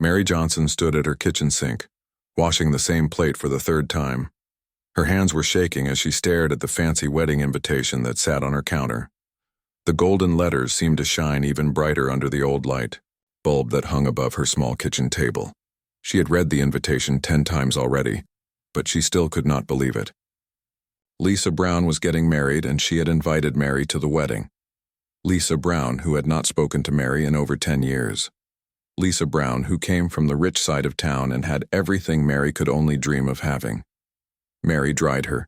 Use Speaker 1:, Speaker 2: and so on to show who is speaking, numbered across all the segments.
Speaker 1: Mary Johnson stood at her kitchen sink, washing the same plate for the third time. Her hands were shaking as she stared at the fancy wedding invitation that sat on her counter. The golden letters seemed to shine even brighter under the old light bulb that hung above her small kitchen table. She had read the invitation 10 times already, but she still could not believe it. Lisa Brown was getting married, and she had invited Mary to the wedding. Lisa Brown, who had not spoken to Mary in over 10 years. Lisa Brown, who came from the rich side of town and had everything Mary could only dream of having. Mary dried her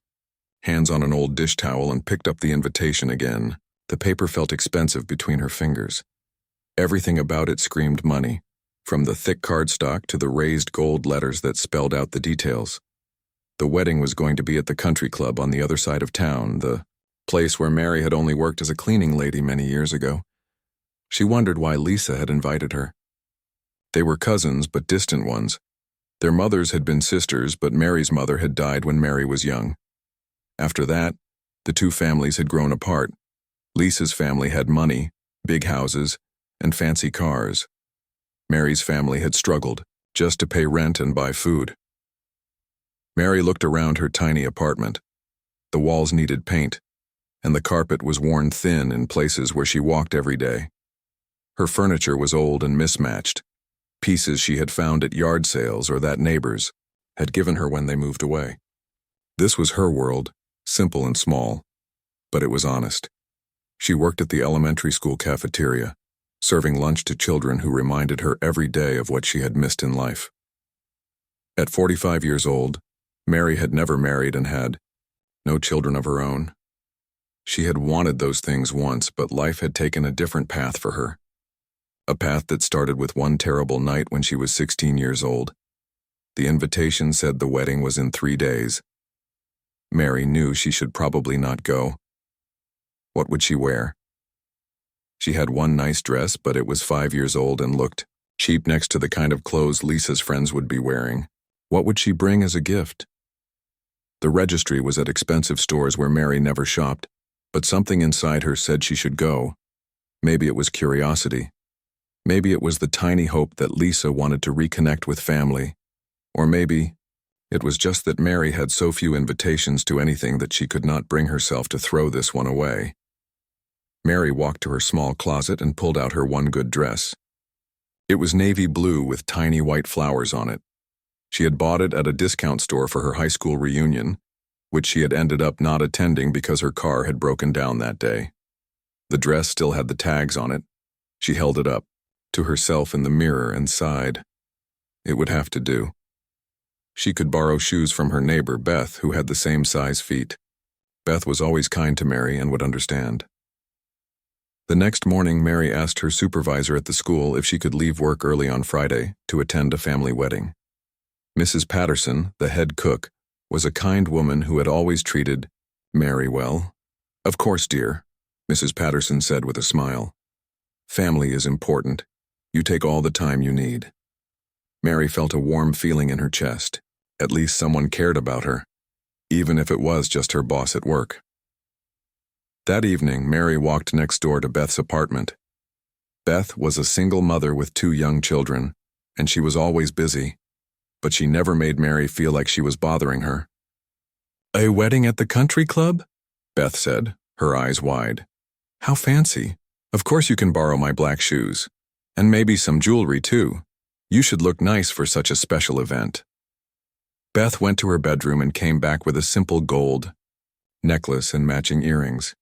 Speaker 1: hands on an old dish towel and picked up the invitation again. The paper felt expensive between her fingers. Everything about it screamed money, from the thick cardstock to the raised gold letters that spelled out the details. The wedding was going to be at the country club on the other side of town, the place where Mary had only worked as a cleaning lady many years ago. She wondered why Lisa had invited her. They were cousins, but distant ones. Their mothers had been sisters, but Mary's mother had died when Mary was young. After that, the two families had grown apart. Lisa's family had money, big houses, and fancy cars. Mary's family had struggled just to pay rent and buy food. Mary looked around her tiny apartment. The walls needed paint, and the carpet was worn thin in places where she walked every day. Her furniture was old and mismatched, pieces she had found at yard sales or that neighbors had given her when they moved away. This was her world, simple and small, but it was honest. She worked at the elementary school cafeteria, serving lunch to children who reminded her every day of what she had missed in life. At 45 years old, Mary had never married and had no children of her own. She had wanted those things once, but life had taken a different path for her. A path that started with one terrible night when she was 16 years old. The invitation said the wedding was in 3 days. Mary knew she should probably not go. What would she wear? She had one nice dress, but it was 5 years old and looked cheap next to the kind of clothes Lisa's friends would be wearing. What would she bring as a gift? The registry was at expensive stores where Mary never shopped, but something inside her said she should go. Maybe it was curiosity. Maybe it was the tiny hope that Lisa wanted to reconnect with family. Or maybe it was just that Mary had so few invitations to anything that she could not bring herself to throw this one away. Mary walked to her small closet and pulled out her one good dress. It was navy blue with tiny white flowers on it. She had bought it at a discount store for her high school reunion, which she had ended up not attending because her car had broken down that day. The dress still had the tags on it. She held it up to herself in the mirror and sighed. It would have to do. She could borrow shoes from her neighbor, Beth, who had the same size feet. Beth was always kind to Mary and would understand. The next morning, Mary asked her supervisor at the school if she could leave work early on Friday to attend a family wedding. Mrs. Patterson, the head cook, was a kind woman who had always treated Mary well. "Of course, dear," Mrs. Patterson said with a smile. "Family is important. You take all the time you need." Mary felt a warm feeling in her chest. At least someone cared about her, even if it was just her boss at work. That evening, Mary walked next door to Beth's apartment. Beth was a single mother with 2 young children, and she was always busy, but she never made Mary feel like she was bothering her. "A wedding at the country club?" Beth said, her eyes wide. "How fancy. Of course you can borrow my black shoes. And maybe some jewelry, too. You should look nice for such a special event." Beth went to her bedroom and came back with a simple gold necklace and matching earrings.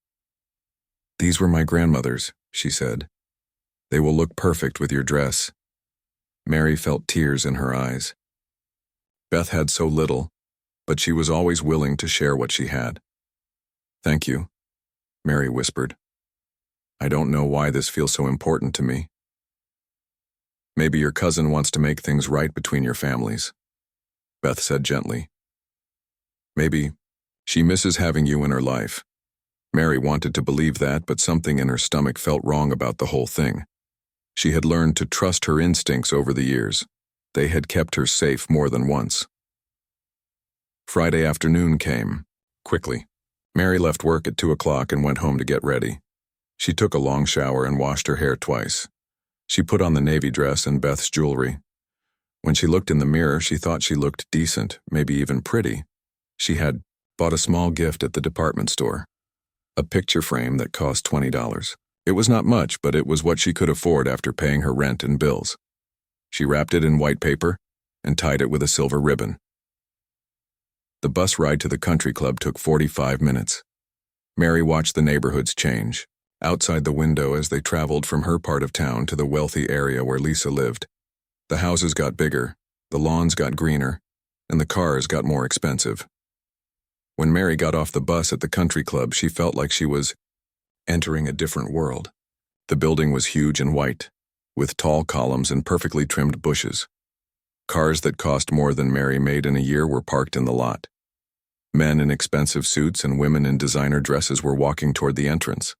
Speaker 1: "These were my grandmother's," she said. "They will look perfect with your dress." Mary felt tears in her eyes. Beth had so little, but she was always willing to share what she had. "Thank you," Mary whispered. "I don't know why this feels so important to me." "Maybe your cousin wants to make things right between your families," Beth said gently. "Maybe she misses having you in her life." Mary wanted to believe that, but something in her stomach felt wrong about the whole thing. She had learned to trust her instincts over the years. They had kept her safe more than once. Friday afternoon came, quickly. Mary left work at 2 o'clock and went home to get ready. She took a long shower and washed her hair twice. She put on the navy dress and Beth's jewelry. When she looked in the mirror, she thought she looked decent, maybe even pretty. She had bought a small gift at the department store, a picture frame that cost $20. It was not much, but it was what she could afford after paying her rent and bills. She wrapped it in white paper and tied it with a silver ribbon. The bus ride to the country club took 45 minutes. Mary watched the neighborhoods change, outside the window as they traveled from her part of town to the wealthy area where Lisa lived. The houses got bigger, the lawns got greener, and the cars got more expensive. When Mary got off the bus at the country club, she felt like she was entering a different world. The building was huge and white, with tall columns and perfectly trimmed bushes. Cars that cost more than Mary made in a year were parked in the lot. Men in expensive suits and women in designer dresses were walking toward the entrance.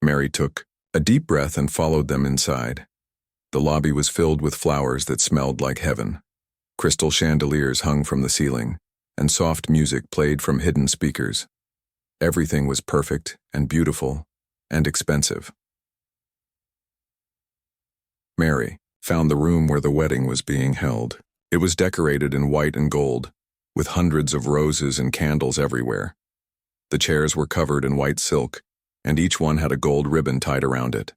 Speaker 1: Mary took a deep breath and followed them inside. The lobby was filled with flowers that smelled like heaven. Crystal chandeliers hung from the ceiling, and soft music played from hidden speakers. Everything was perfect and beautiful and expensive. Mary found the room where the wedding was being held. It was decorated in white and gold, with hundreds of roses and candles everywhere. The chairs were covered in white silk, and each one had a gold ribbon tied around it.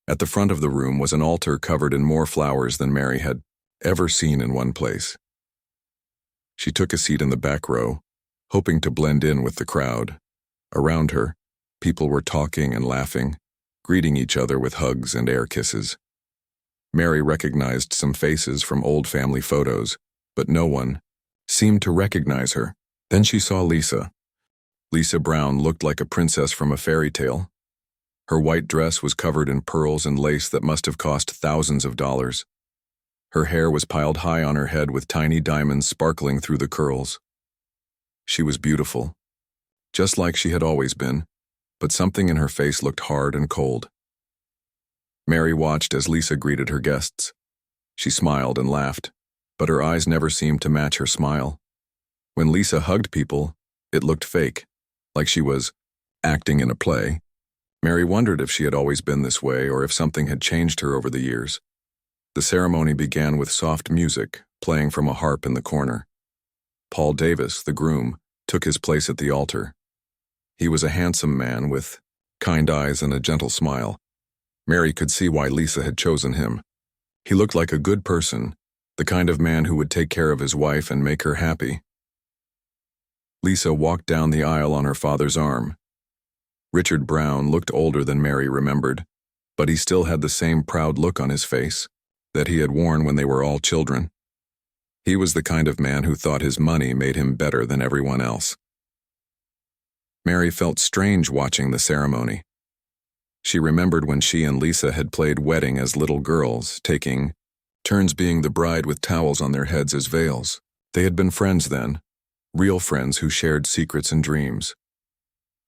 Speaker 1: At the front of the room was an altar covered in more flowers than Mary had ever seen in one place. She took a seat in the back row, hoping to blend in with the crowd. Around her, people were talking and laughing, greeting each other with hugs and air kisses. Mary recognized some faces from old family photos, but no one seemed to recognize her. Then she saw Lisa. Lisa Brown looked like a princess from a fairy tale. Her white dress was covered in pearls and lace that must have cost thousands of dollars. Her hair was piled high on her head with tiny diamonds sparkling through the curls. She was beautiful, just like she had always been, but something in her face looked hard and cold. Mary watched as Lisa greeted her guests. She smiled and laughed, but her eyes never seemed to match her smile. When Lisa hugged people, it looked fake, like she was acting in a play. Mary wondered if she had always been this way or if something had changed her over the years. The ceremony began with soft music, playing from a harp in the corner. Paul Davis, the groom, took his place at the altar. He was a handsome man with kind eyes and a gentle smile. Mary could see why Lisa had chosen him. He looked like a good person, the kind of man who would take care of his wife and make her happy. Lisa walked down the aisle on her father's arm. Richard Brown looked older than Mary remembered, but he still had the same proud look on his face that he had worn when they were all children. He was the kind of man who thought his money made him better than everyone else. Mary felt strange watching the ceremony. She remembered when she and Lisa had played wedding as little girls, taking turns being the bride with towels on their heads as veils. They had been friends then, real friends who shared secrets and dreams.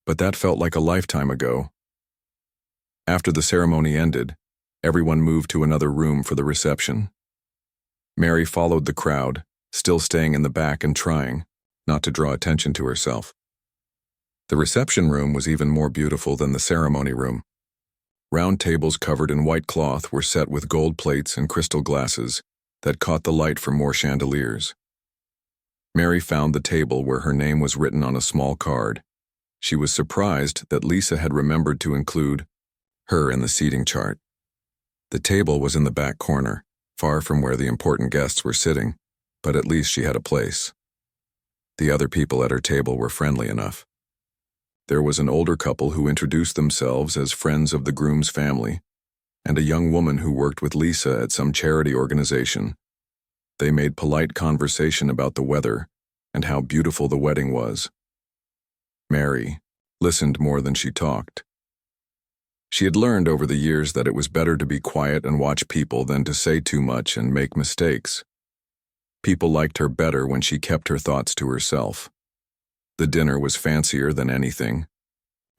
Speaker 1: But that felt like a lifetime ago. After the ceremony ended, everyone moved to another room for the reception. Mary followed the crowd, still staying in the back and trying not to draw attention to herself. The reception room was even more beautiful than the ceremony room. Round tables covered in white cloth were set with gold plates and crystal glasses that caught the light from more chandeliers. Mary found the table where her name was written on a small card. She was surprised that Lisa had remembered to include her in the seating chart. The table was in the back corner, far from where the important guests were sitting, but at least she had a place. The other people at her table were friendly enough. There was an older couple who introduced themselves as friends of the groom's family, and a young woman who worked with Lisa at some charity organization. They made polite conversation about the weather and how beautiful the wedding was. Mary listened more than she talked. She had learned over the years that it was better to be quiet and watch people than to say too much and make mistakes. People liked her better when she kept her thoughts to herself. The dinner was fancier than anything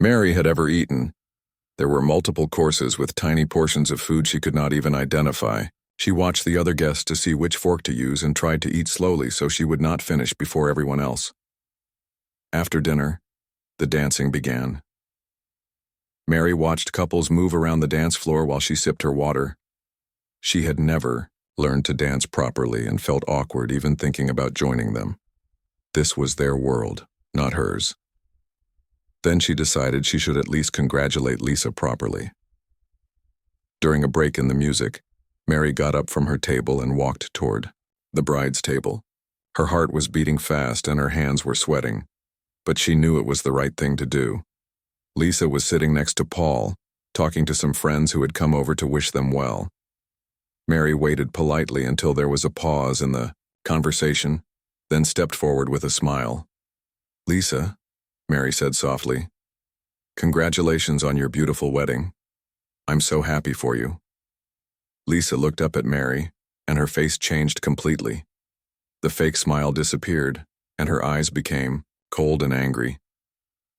Speaker 1: Mary had ever eaten. There were multiple courses with tiny portions of food she could not even identify. She watched the other guests to see which fork to use and tried to eat slowly so she would not finish before everyone else. After dinner, the dancing began. Mary watched couples move around the dance floor while she sipped her water. She had never learned to dance properly, and felt awkward even thinking about joining them. This was their world, not hers. Then she decided she should at least congratulate Lisa properly. During a break in the music, Mary got up from her table and walked toward the bride's table. Her heart was beating fast and her hands were sweating, but she knew it was the right thing to do. Lisa was sitting next to Paul, talking to some friends who had come over to wish them well. Mary waited politely until there was a pause in the conversation, then stepped forward with a smile. "Lisa," Mary said softly, "congratulations on your beautiful wedding. I'm so happy for you." Lisa looked up at Mary, and her face changed completely. The fake smile disappeared, and her eyes became cold and angry.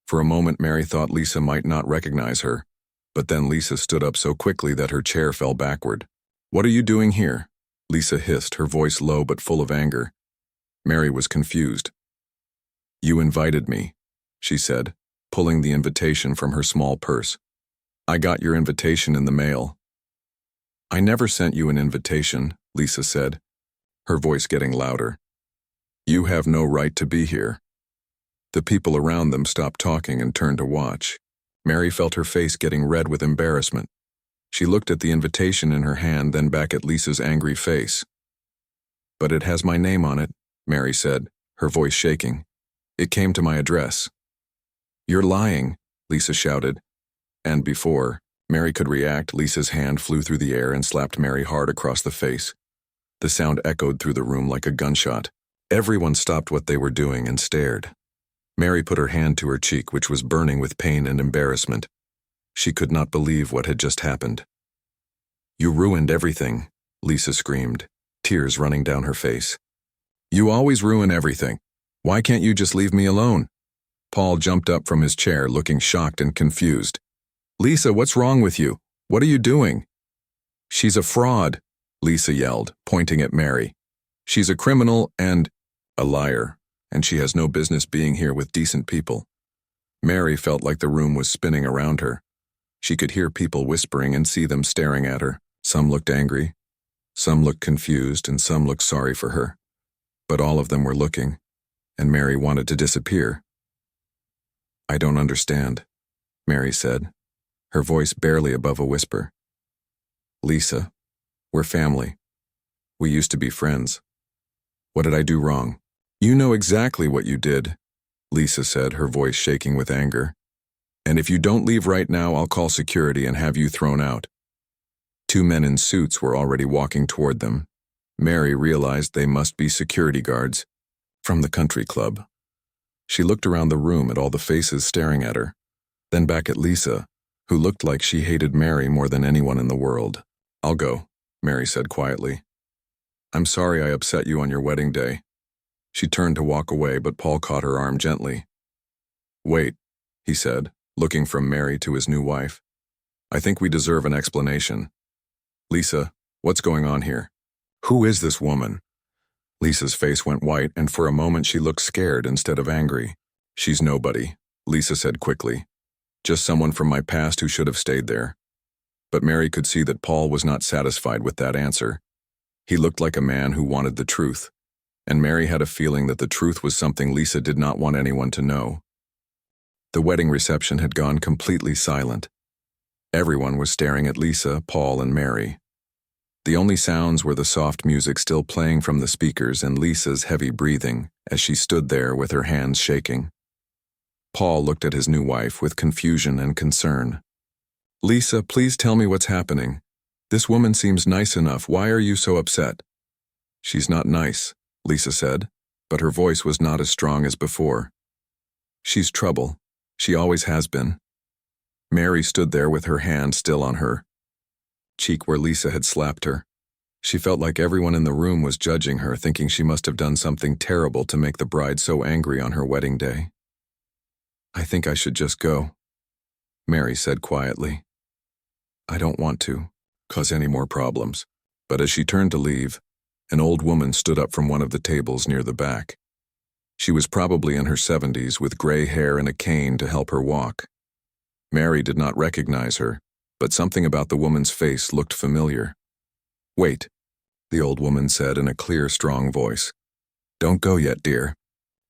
Speaker 1: For a moment, Mary thought Lisa might not recognize her, but then Lisa stood up so quickly that her chair fell backward. "What are you doing here?" Lisa hissed, her voice low but full of anger. Mary was confused. "You invited me," she said, pulling the invitation from her small purse. "I got your invitation in the mail." "I never sent you an invitation," Lisa said, her voice getting louder. "You have no right to be here." The people around them stopped talking and turned to watch. Mary felt her face getting red with embarrassment. She looked at the invitation in her hand, then back at Lisa's angry face. "But it has my name on it," Mary said, her voice shaking. "It came to my address." "You're lying," Lisa shouted. And before Mary could react, Lisa's hand flew through the air and slapped Mary hard across the face. The sound echoed through the room like a gunshot. Everyone stopped what they were doing and stared. Mary put her hand to her cheek, which was burning with pain and embarrassment. She could not believe what had just happened. "You ruined everything," Lisa screamed, tears running down her face. "You always ruin everything. Why can't you just leave me alone?" Paul jumped up from his chair, looking shocked and confused. "Lisa, what's wrong with you? What are you doing?" "She's a fraud," Lisa yelled, pointing at Mary. "She's a criminal and a liar, and she has no business being here with decent people." Mary felt like the room was spinning around her. She could hear people whispering and see them staring at her. Some looked angry, some looked confused, and some looked sorry for her. But all of them were looking, and Mary wanted to disappear. "I don't understand," Mary said, her voice barely above a whisper. "Lisa, we're family. We used to be friends. What did I do wrong?" "You know exactly what you did," Lisa said, her voice shaking with anger. "And if you don't leave right now, I'll call security and have you thrown out." Two men in suits were already walking toward them. Mary realized they must be security guards from the country club. She looked around the room at all the faces staring at her, then back at Lisa, who looked like she hated Mary more than anyone in the world. "I'll go," Mary said quietly. "I'm sorry I upset you on your wedding day." She turned to walk away, but Paul caught her arm gently. "Wait," he said, looking from Mary to his new wife. "I think we deserve an explanation. Lisa, what's going on here? Who is this woman?" Lisa's face went white, and for a moment she looked scared instead of angry. "She's nobody," Lisa said quickly. "Just someone from my past who should have stayed there." But Mary could see that Paul was not satisfied with that answer. He looked like a man who wanted the truth, and Mary had a feeling that the truth was something Lisa did not want anyone to know. The wedding reception had gone completely silent. Everyone was staring at Lisa, Paul, and Mary. The only sounds were the soft music still playing from the speakers and Lisa's heavy breathing as she stood there with her hands shaking. Paul looked at his new wife with confusion and concern. "Lisa, please tell me what's happening. This woman seems nice enough. Why are you so upset?" "She's not nice," Lisa said, but her voice was not as strong as before. "She's trouble. She always has been." Mary stood there with her hand still on her cheek where Lisa had slapped her. She felt like everyone in the room was judging her, thinking she must have done something terrible to make the bride so angry on her wedding day. "I think I should just go," Mary said quietly. "I don't want to cause any more problems." But as she turned to leave, an old woman stood up from one of the tables near the back. She was probably in her 70s with gray hair and a cane to help her walk. Mary did not recognize her, but something about the woman's face looked familiar. "Wait," the old woman said in a clear, strong voice. "Don't go yet, dear."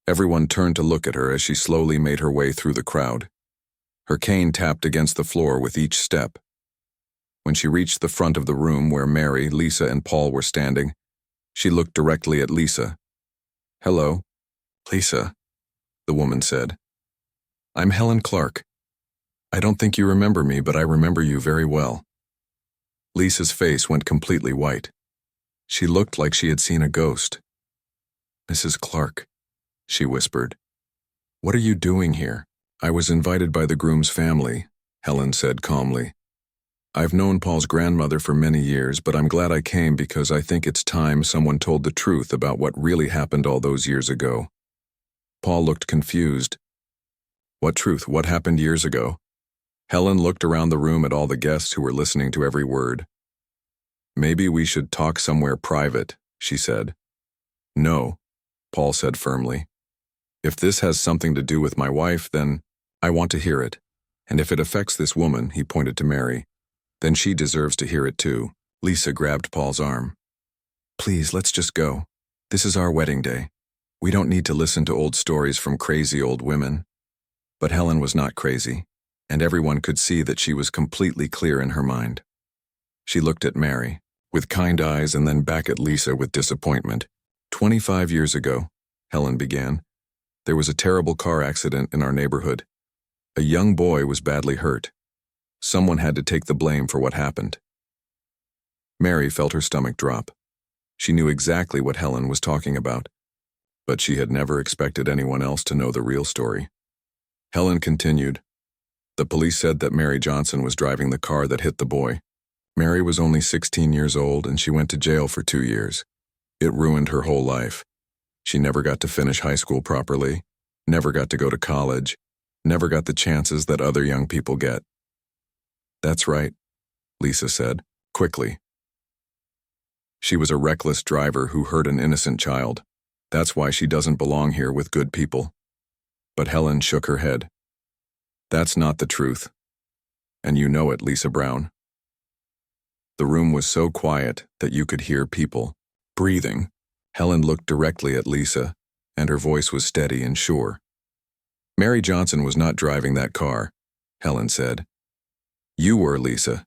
Speaker 1: Everyone turned to look at her as she slowly made her way through the crowd. Her cane tapped against the floor with each step. When she reached the front of the room where Mary, Lisa, and Paul were standing, she looked directly at Lisa. "Hello, Lisa," the woman said. "I'm Helen Clark. I don't think you remember me, but I remember you very well." Lisa's face went completely white. She looked like she had seen a ghost. "Mrs. Clark," she whispered. "What are you doing here?" "I was invited by the groom's family," Helen said calmly. "I've known Paul's grandmother for many years, but I'm glad I came because I think it's time someone told the truth about what really happened all those years ago." Paul looked confused. "What truth? What happened years ago?" Helen looked around the room at all the guests who were listening to every word. "Maybe we should talk somewhere private," she said. "No," Paul said firmly. "If this has something to do with my wife, then I want to hear it. And if it affects this woman," he pointed to Mary, "then she deserves to hear it too." Lisa grabbed Paul's arm. "Please, let's just go. This is our wedding day. We don't need to listen to old stories from crazy old women." But Helen was not crazy, and everyone could see that she was completely clear in her mind. She looked at Mary with kind eyes and then back at Lisa with disappointment. 25 years ago, Helen began, there was a terrible car accident in our neighborhood. A young boy was badly hurt. Someone had to take the blame for what happened. Mary felt her stomach drop. She knew exactly what Helen was talking about, but she had never expected anyone else to know the real story. Helen continued. The police said that Mary Johnson was driving the car that hit the boy. Mary was only 16 years old and she went to jail for 2 years. It ruined her whole life. She never got to finish high school properly, never got to go to college, never got the chances that other young people get. "That's right," Lisa said, quickly. "She was a reckless driver who hurt an innocent child. That's why she doesn't belong here with good people." But Helen shook her head. "That's not the truth. And you know it, Lisa Brown." The room was so quiet that you could hear people breathing. Helen looked directly at Lisa, and her voice was steady and sure. "Mary Johnson was not driving that car," Helen said. "You were, Lisa.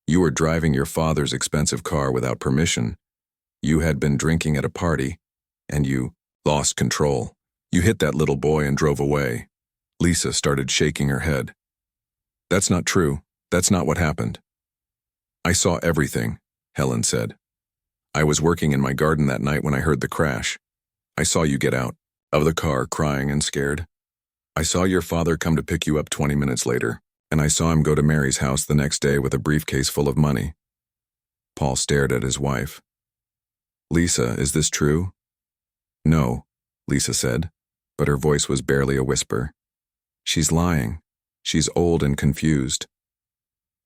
Speaker 1: You were driving your father's expensive car without permission. You had been drinking at a party, and you lost control. You hit that little boy and drove away." Lisa started shaking her head. "That's not true. That's not what happened." "I saw everything," Helen said. "I was working in my garden that night when I heard the crash. I saw you get out of the car crying and scared. I saw your father come to pick you up 20 minutes later, and I saw him go to Mary's house the next day with a briefcase full of money." Paul stared at his wife. "Lisa, is this true?" "No," Lisa said, but her voice was barely a whisper. "She's lying. She's old and confused."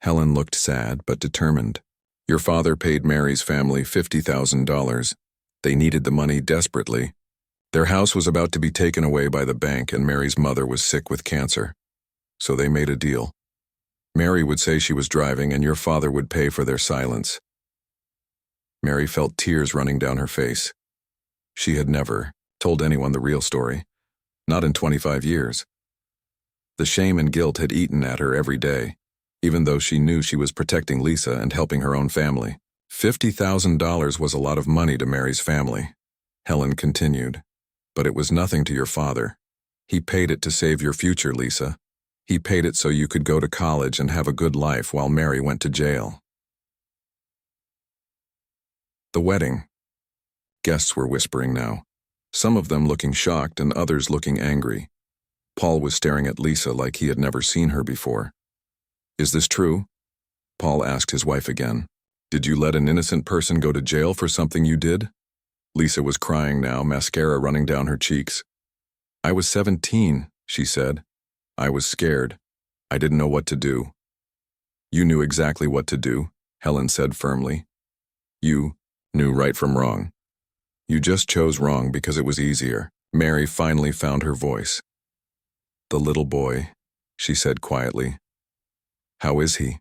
Speaker 1: Helen looked sad but determined. "Your father paid Mary's family $50,000. They needed the money desperately. Their house was about to be taken away by the bank and Mary's mother was sick with cancer. So they made a deal. Mary would say she was driving and your father would pay for their silence." Mary felt tears running down her face. She had never told anyone the real story, not in 25 years. The shame and guilt had eaten at her every day, even though she knew she was protecting Lisa and helping her own family. $50,000 was a lot of money to Mary's family, Helen continued, but it was nothing to your father. He paid it to save your future, Lisa. He paid it so you could go to college and have a good life while Mary went to jail. The wedding. Guests were whispering now, some of them looking shocked and others looking angry. Paul was staring at Lisa like he had never seen her before. "Is this true?" Paul asked his wife again. "Did you let an innocent person go to jail for something you did?" Lisa was crying now, mascara running down her cheeks. "I was 17, she said. "I was scared. I didn't know what to do." "You knew exactly what to do," Helen said firmly. "You knew right from wrong. You just chose wrong because it was easier." Mary finally found her voice. "The little boy," she said quietly. "How is he?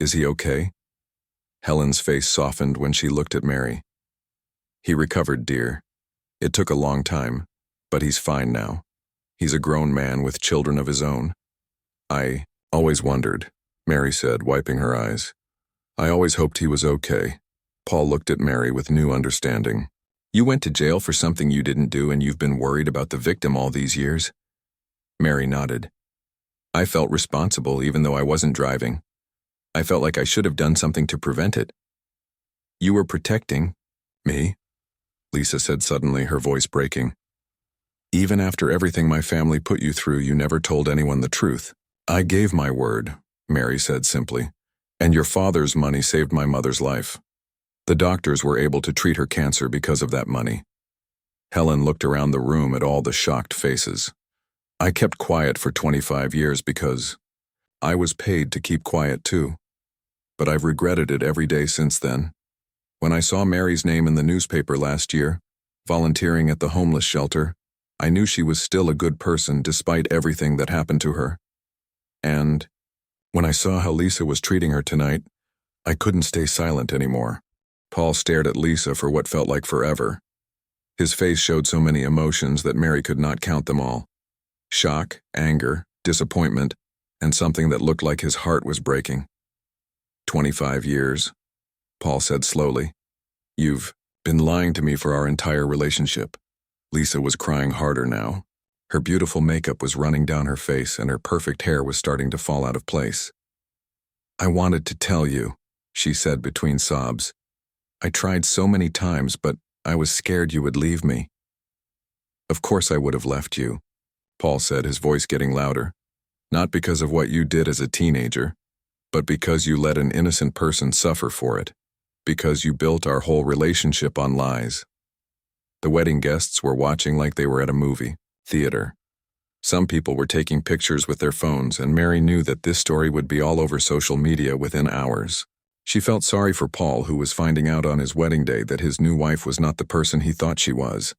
Speaker 1: Is he okay?" Helen's face softened when she looked at Mary. He recovered, dear. It took a long time, but he's fine now. He's a grown man with children of his own. I always wondered, Mary said, wiping her eyes. I always hoped he was okay. Paul looked at Mary with new understanding. You went to jail for something you didn't do and you've been worried about the victim all these years? Mary nodded. I felt responsible even though I wasn't driving. I felt like I should have done something to prevent it. You were protecting me, Lisa said suddenly, her voice breaking. Even after everything my family put you through, you never told anyone the truth. I gave my word, Mary said simply, and your father's money saved my mother's life. The doctors were able to treat her cancer because of that money. Helen looked around the room at all the shocked faces. I kept quiet for 25 years because I was paid to keep quiet too. But I've regretted it every day since then. When I saw Mary's name in the newspaper last year, volunteering at the homeless shelter, I knew she was still a good person despite everything that happened to her. And when I saw how Lisa was treating her tonight, I couldn't stay silent anymore. Paul stared at Lisa for what felt like forever. His face showed so many emotions that Mary could not count them all. Shock, anger, disappointment, and something that looked like his heart was breaking. 25 years, Paul said slowly. You've been lying to me for our entire relationship. Lisa was crying harder now. Her beautiful makeup was running down her face and her perfect hair was starting to fall out of place. I wanted to tell you, she said between sobs. I tried so many times, but I was scared you would leave me. Of course I would have left you, Paul said, his voice getting louder. Not because of what you did as a teenager, but because you let an innocent person suffer for it. Because you built our whole relationship on lies. The wedding guests were watching like they were at a movie theater. Some people were taking pictures with their phones, and Mary knew that this story would be all over social media within hours. She felt sorry for Paul, who was finding out on his wedding day that his new wife was not the person he thought she was.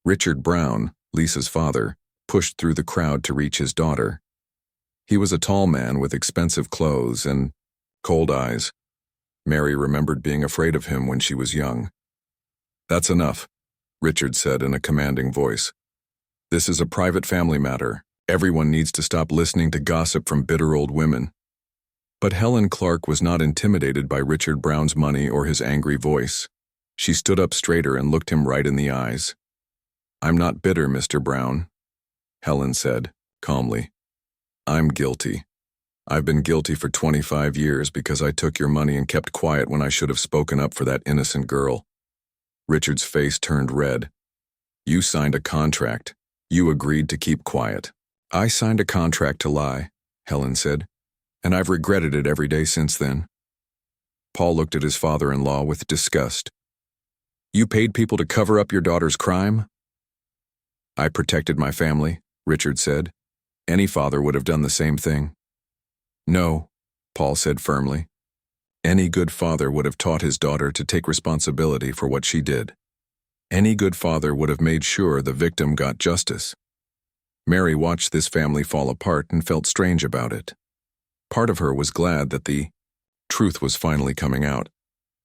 Speaker 1: Richard Brown, Lisa's father, pushed through the crowd to reach his daughter. He was a tall man with expensive clothes and cold eyes. Mary remembered being afraid of him when she was young. That's enough, Richard said in a commanding voice. This is a private family matter. Everyone needs to stop listening to gossip from bitter old women. But Helen Clark was not intimidated by Richard Brown's money or his angry voice. She stood up straighter and looked him right in the eyes. I'm not bitter, Mr. Brown, Helen said, calmly. I'm guilty. I've been guilty for 25 years because I took your money and kept quiet when I should have spoken up for that innocent girl. Richard's face turned red. You signed a contract. You agreed to keep quiet. I signed a contract to lie, Helen said, and I've regretted it every day since then. Paul looked at his father-in-law with disgust. You paid people to cover up your daughter's crime? I protected my family, Richard said. Any father would have done the same thing. No, Paul said firmly. Any good father would have taught his daughter to take responsibility for what she did. Any good father would have made sure the victim got justice. Mary watched this family fall apart and felt strange about it. Part of her was glad that the truth was finally coming out,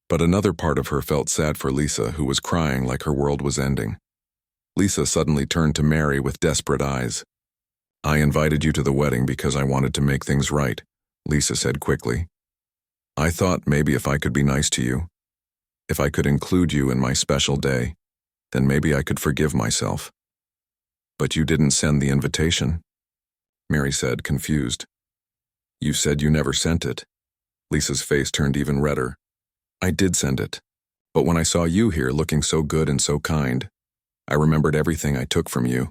Speaker 1: but another part of her felt sad for Lisa, who was crying like her world was ending. Lisa suddenly turned to Mary with desperate eyes. I invited you to the wedding because I wanted to make things right, Lisa said quickly. I thought maybe if I could be nice to you, if I could include you in my special day, then maybe I could forgive myself. But you didn't send the invitation, Mary said, confused. You said you never sent it. Lisa's face turned even redder. I did send it, but when I saw you here looking so good and so kind, I remembered everything I took from you.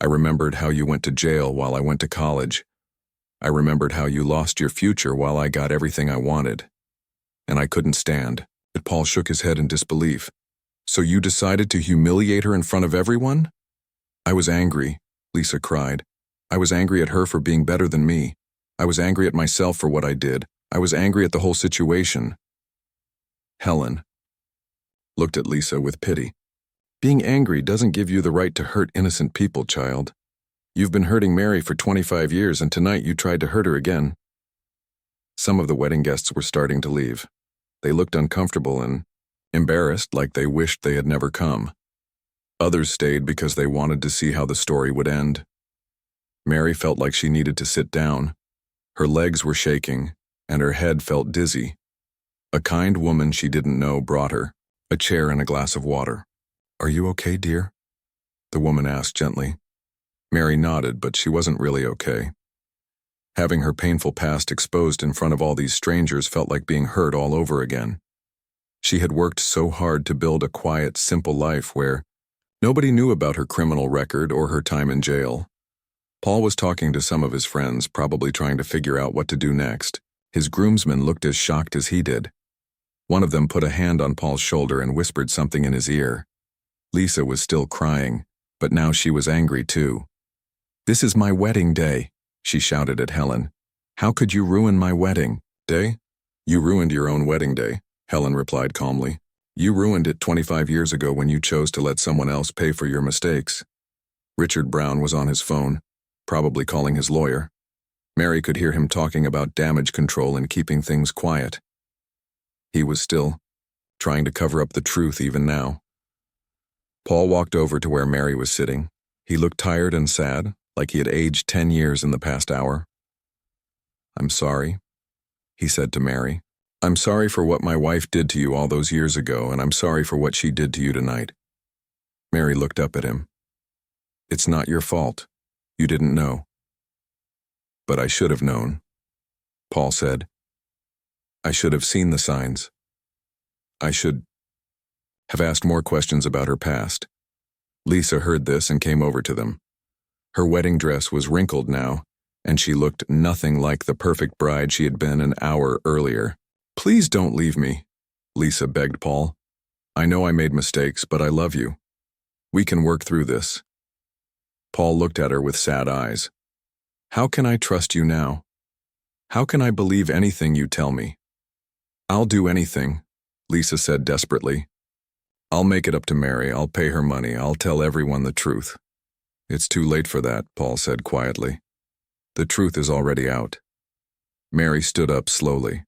Speaker 1: I remembered how you went to jail while I went to college. I remembered how you lost your future while I got everything I wanted. And I couldn't stand it. Paul shook his head in disbelief. So you decided to humiliate her in front of everyone? I was angry, Lisa cried. I was angry at her for being better than me. I was angry at myself for what I did. I was angry at the whole situation. Helen looked at Lisa with pity. Being angry doesn't give you the right to hurt innocent people, child. You've been hurting Mary for 25 years, and tonight you tried to hurt her again. Some of the wedding guests were starting to leave. They looked uncomfortable, and embarrassed like they wished they had never come. Others stayed because they wanted to see how the story would end. Mary felt like she needed to sit down. Her legs were shaking, and her head felt dizzy. A kind woman she didn't know brought her a chair and a glass of water. "Are you okay, dear?" the woman asked gently. Mary nodded, but she wasn't really okay. Having her painful past exposed in front of all these strangers felt like being hurt all over again. She had worked so hard to build a quiet, simple life where nobody knew about her criminal record or her time in jail. Paul was talking to some of his friends, probably trying to figure out what to do next. His groomsmen looked as shocked as he did. One of them put a hand on Paul's shoulder and whispered something in his ear. Lisa was still crying, but now she was angry too. "This is my wedding day," she shouted at Helen. "How could you ruin my wedding day?" "You ruined your own wedding day," Helen replied calmly. "You ruined it 25 years ago when you chose to let someone else pay for your mistakes." Richard Brown was on his phone, probably calling his lawyer. Mary could hear him talking about damage control and keeping things quiet. He was still trying to cover up the truth even now. Paul walked over to where Mary was sitting. He looked tired and sad, like he had aged 10 years in the past hour. "I'm sorry," he said to Mary. "I'm sorry for what my wife did to you all those years ago, and I'm sorry for what she did to you tonight." Mary looked up at him. "It's not your fault. You didn't know." "But I should have known," Paul said. "I should have seen the signs. I should have asked more questions about her past." Lisa heard this and came over to them. Her wedding dress was wrinkled now, and she looked nothing like the perfect bride she had been an hour earlier. "Please don't leave me," Lisa begged Paul. "I know I made mistakes, but I love you. We can work through this." Paul looked at her with sad eyes. "How can I trust you now? How can I believe anything you tell me?" "I'll do anything," Lisa said desperately. "I'll make it up to Mary, I'll pay her money, I'll tell everyone the truth." "It's too late for that," Paul said quietly. "The truth is already out." Mary stood up slowly.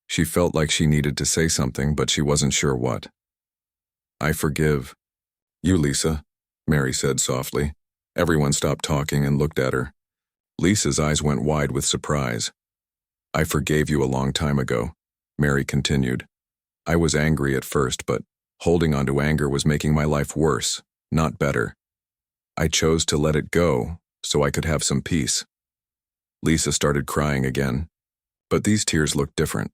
Speaker 1: She felt like she needed to say something, but she wasn't sure what. "I forgive you, Lisa," Mary said softly. Everyone stopped talking and looked at her. Lisa's eyes went wide with surprise. "I forgave you a long time ago," Mary continued. "I was angry at first, but holding on to anger was making my life worse, not better. I chose to let it go so I could have some peace." Lisa started crying again, but these tears looked different.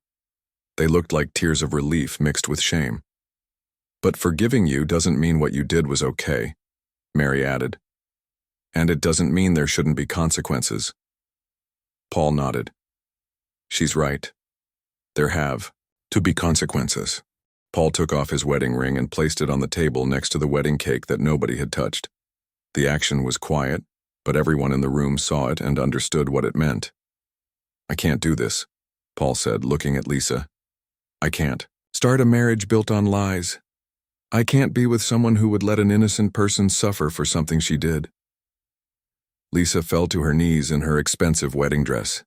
Speaker 1: They looked like tears of relief mixed with shame. "But forgiving you doesn't mean what you did was okay," Mary added. "And it doesn't mean there shouldn't be consequences." Paul nodded. "She's right. There have to be consequences." Paul took off his wedding ring and placed it on the table next to the wedding cake that nobody had touched. The action was quiet, but everyone in the room saw it and understood what it meant. "I can't do this," Paul said, looking at Lisa. "I can't start a marriage built on lies. I can't be with someone who would let an innocent person suffer for something she did." Lisa fell to her knees in her expensive wedding dress.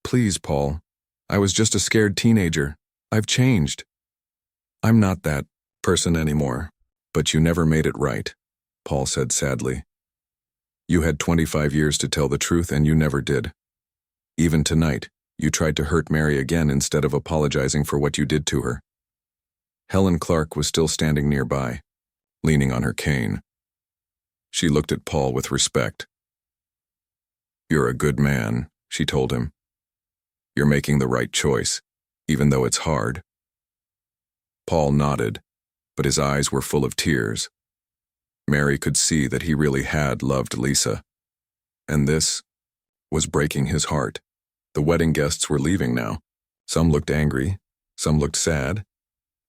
Speaker 1: "Please, Paul. I was just a scared teenager. I've changed. I'm not that person anymore." "But you never made it right," Paul said sadly. "You had 25 years to tell the truth and you never did. Even tonight, you tried to hurt Mary again instead of apologizing for what you did to her." Helen Clark was still standing nearby, leaning on her cane. She looked at Paul with respect. "You're a good man," she told him. "You're making the right choice, even though it's hard." Paul nodded, but his eyes were full of tears. Mary could see that he really had loved Lisa. And this was breaking his heart. The wedding guests were leaving now. Some looked angry, some looked sad,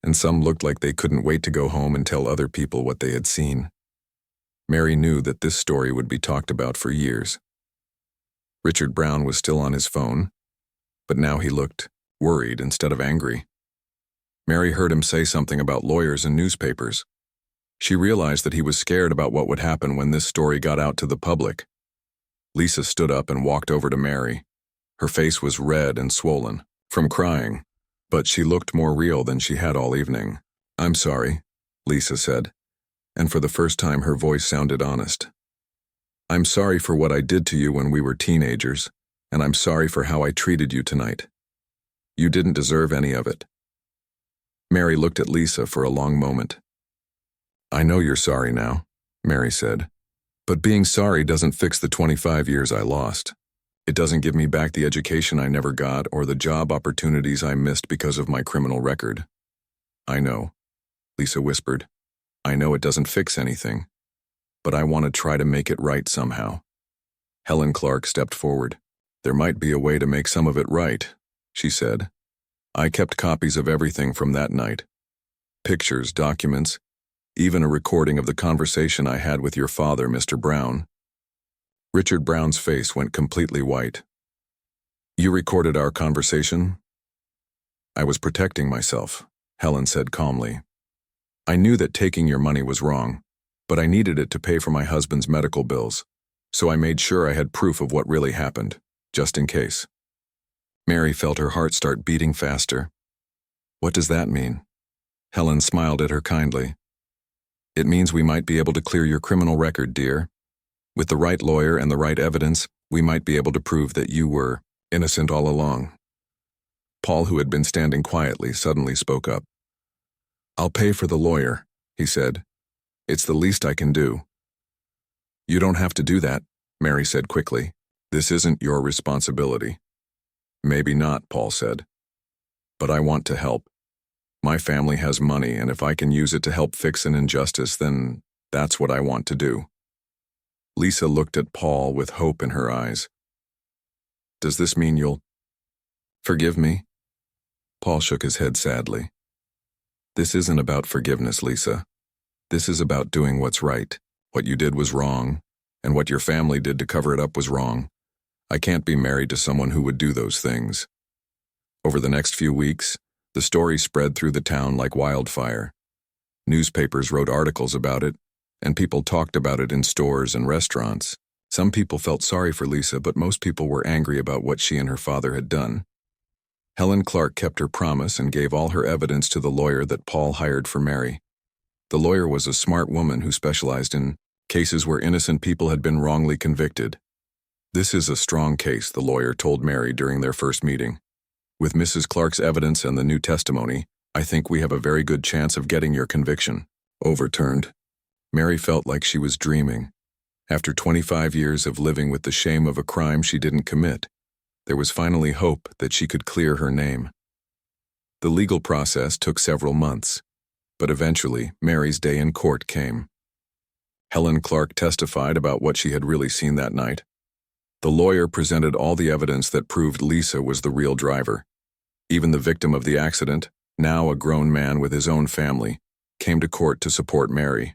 Speaker 1: and some looked like they couldn't wait to go home and tell other people what they had seen. Mary knew that this story would be talked about for years. Richard Brown was still on his phone, but now he looked worried instead of angry. Mary heard him say something about lawyers and newspapers. She realized that he was scared about what would happen when this story got out to the public. Lisa stood up and walked over to Mary. Her face was red and swollen from crying, but she looked more real than she had all evening. I'm sorry, Lisa said, and for the first time her voice sounded honest. I'm sorry for what I did to you when we were teenagers, and I'm sorry for how I treated you tonight. You didn't deserve any of it. Mary looked at Lisa for a long moment. I know you're sorry now, Mary said, but being sorry doesn't fix the 25 years I lost. It doesn't give me back the education I never got or the job opportunities I missed because of my criminal record. I know, Lisa whispered. I know it doesn't fix anything, but I want to try to make it right somehow. Helen Clark stepped forward. There might be a way to make some of it right, she said. I kept copies of everything from that night. Pictures, documents, even a recording of the conversation I had with your father, Mr. Brown. Richard Brown's face went completely white. You recorded our conversation? I was protecting myself, Helen said calmly. I knew that taking your money was wrong, but I needed it to pay for my husband's medical bills, so I made sure I had proof of what really happened, just in case. Mary felt her heart start beating faster. What does that mean? Helen smiled at her kindly. It means we might be able to clear your criminal record, dear. With the right lawyer and the right evidence, we might be able to prove that you were innocent all along. Paul, who had been standing quietly, suddenly spoke up. I'll pay for the lawyer, he said. It's the least I can do. You don't have to do that, Mary said quickly. This isn't your responsibility. Maybe not, Paul said. But I want to help. My family has money, and if I can use it to help fix an injustice, then that's what I want to do. Lisa looked at Paul with hope in her eyes. Does this mean you'll forgive me? Paul shook his head sadly. This isn't about forgiveness, Lisa. This is about doing what's right. What you did was wrong, and what your family did to cover it up was wrong. I can't be married to someone who would do those things. Over the next few weeks, the story spread through the town like wildfire. Newspapers wrote articles about it, and people talked about it in stores and restaurants. Some people felt sorry for Lisa, but most people were angry about what she and her father had done. Helen Clark kept her promise and gave all her evidence to the lawyer that Paul hired for Mary. The lawyer was a smart woman who specialized in cases where innocent people had been wrongly convicted. This is a strong case, the lawyer told Mary during their first meeting. With Mrs. Clark's evidence and the new testimony, I think we have a very good chance of getting your conviction overturned. Mary felt like she was dreaming. After 25 years of living with the shame of a crime she didn't commit, there was finally hope that she could clear her name. The legal process took several months, but eventually Mary's day in court came. Helen Clark testified about what she had really seen that night. The lawyer presented all the evidence that proved Lisa was the real driver. Even the victim of the accident, now a grown man with his own family, came to court to support Mary.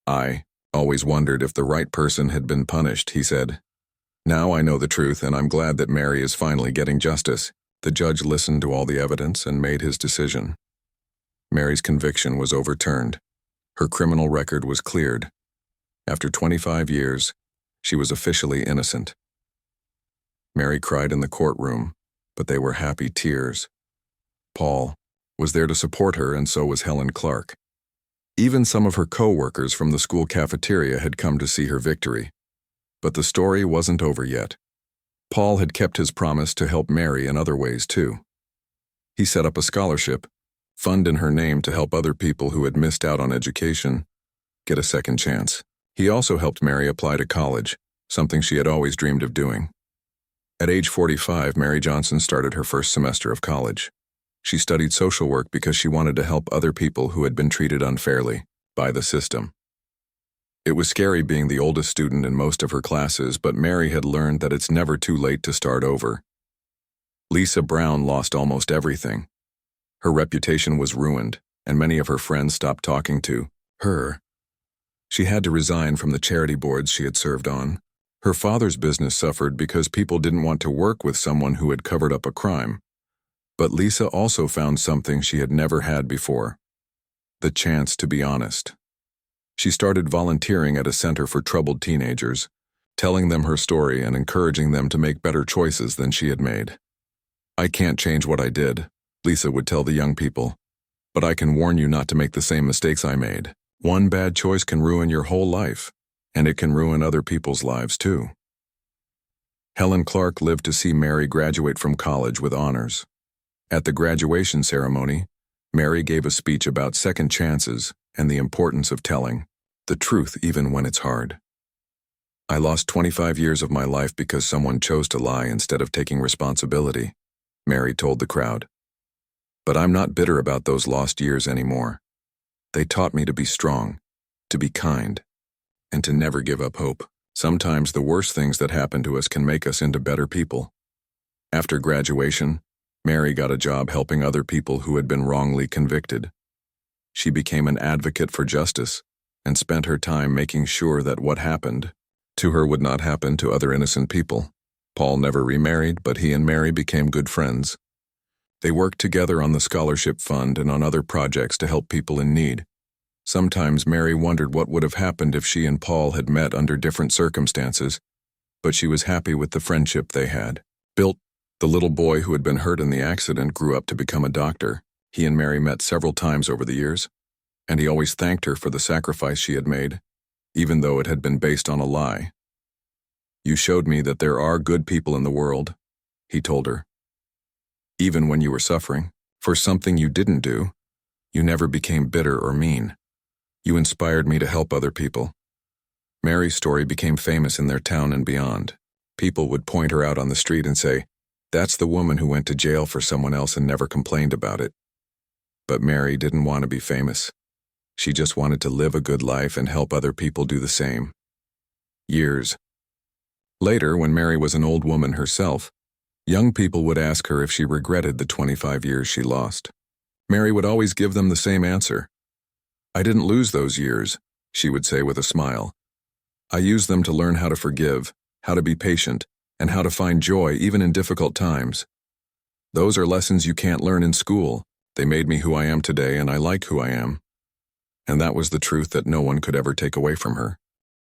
Speaker 1: I always wondered if the right person had been punished, he said. Now I know the truth, and I'm glad that Mary is finally getting justice. The judge listened to all the evidence and made his decision. Mary's conviction was overturned. Her criminal record was cleared. After 25 years, she was officially innocent. Mary cried in the courtroom, but they were happy tears. Paul was there to support her, and so was Helen Clark. Even some of her co-workers from the school cafeteria had come to see her victory. But the story wasn't over yet. Paul had kept his promise to help Mary in other ways too. He set up a scholarship, fund in her name to help other people who had missed out on education get a second chance. He also helped Mary apply to college, something she had always dreamed of doing. At age 45, Mary Johnson started her first semester of college. She studied social work because she wanted to help other people who had been treated unfairly by the system. It was scary being the oldest student in most of her classes, but Mary had learned that it's never too late to start over. Lisa Brown lost almost everything. Her reputation was ruined, and many of her friends stopped talking to her. She had to resign from the charity boards she had served on. Her father's business suffered because people didn't want to work with someone who had covered up a crime. But Lisa also found something she had never had before: the chance to be honest. She started volunteering at a center for troubled teenagers, telling them her story and encouraging them to make better choices than she had made. I can't change what I did, Lisa would tell the young people, But I can warn you not to make the same mistakes I made. One bad choice can ruin your whole life, and it can ruin other people's lives too. Helen Clark lived to see Mary graduate from college with honors. At the graduation ceremony, Mary gave a speech about second chances and the importance of telling the truth even when it's hard. I lost 25 years of my life because someone chose to lie instead of taking responsibility, Mary told the crowd. But I'm not bitter about those lost years anymore. They taught me to be strong, to be kind, and to never give up hope. Sometimes the worst things that happen to us can make us into better people. After graduation, Mary got a job helping other people who had been wrongly convicted. She became an advocate for justice and spent her time making sure that what happened to her would not happen to other innocent people. Paul never remarried, but he and Mary became good friends. They worked together on the scholarship fund and on other projects to help people in need. Sometimes Mary wondered what would have happened if she and Paul had met under different circumstances, but she was happy with the friendship they had built. The little boy who had been hurt in the accident grew up to become a doctor. He and Mary met several times over the years, and he always thanked her for the sacrifice she had made, even though it had been based on a lie. "You showed me that there are good people in the world," he told her. "Even when you were suffering for something you didn't do, you never became bitter or mean. You inspired me to help other people." Mary's story became famous in their town and beyond. People would point her out on the street and say, "That's the woman who went to jail for someone else and never complained about it." But Mary didn't want to be famous. She just wanted to live a good life and help other people do the same. Years later, when Mary was an old woman herself, young people would ask her if she regretted the 25 years she lost. Mary would always give them the same answer. "I didn't lose those years," she would say with a smile. "I used them to learn how to forgive, how to be patient, and how to find joy even in difficult times. Those are lessons you can't learn in school. They made me who I am today, and I like who I am." And that was the truth that no one could ever take away from her.